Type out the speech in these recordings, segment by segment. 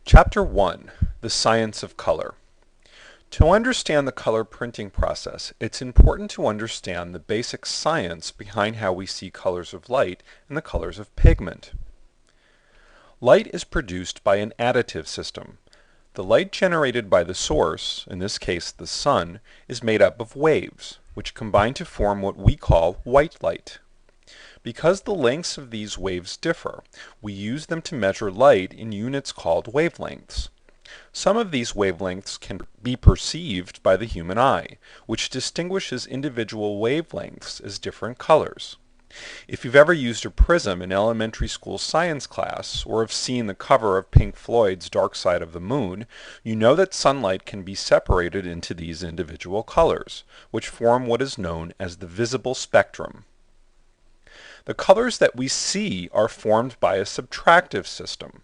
Chapter 1, The Science of Color. To understand the color printing process, it's important to understand the basic science behind how we see colors of light and the colors of pigment. Light is produced by an additive system. The light generated by the source, in this case the sun, is made up of waves, which combine to form what we call white light. Because the lengths of these waves differ, we use them to measure light in units called wavelengths. Some of these wavelengths can be perceived by the human eye, which distinguishes individual wavelengths as different colors. If you've ever used a prism in elementary school science class, or have seen the cover of Pink Floyd's Dark Side of the Moon, you know that sunlight can be separated into these individual colors, which form what is known as the visible spectrum. The colors that we see are formed by a subtractive system.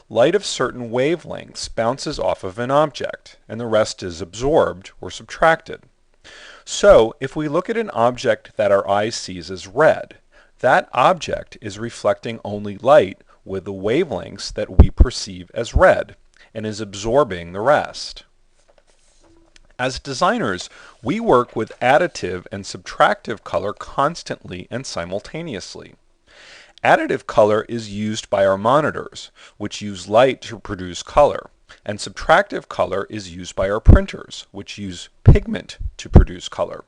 Light of certain wavelengths bounces off of an object, and the rest is absorbed or subtracted. So, if we look at an object that our eye sees as red, that object is reflecting only light with the wavelengths that we perceive as red, and is absorbing the rest. As designers, we work with additive and subtractive color constantly and simultaneously. Additive color is used by our monitors, which use light to produce color, and subtractive color is used by our printers, which use pigment to produce color.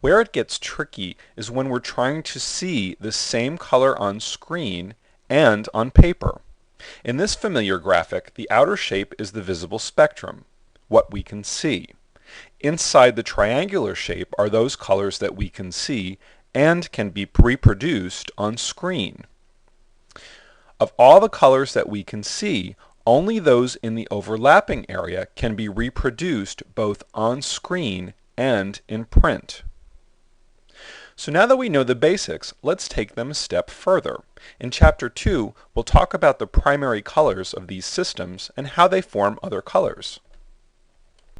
Where it gets tricky is when we're trying to see the same color on screen and on paper. In this familiar graphic, the outer shape is the visible spectrum, what we can see. Inside the triangular shape are those colors that we can see and can be reproduced on screen. Of all the colors that we can see, only those in the overlapping area can be reproduced both on screen and in print. So now that we know the basics, let's take them a step further. In Chapter 2, we'll talk about the primary colors of these systems and how they form other colors.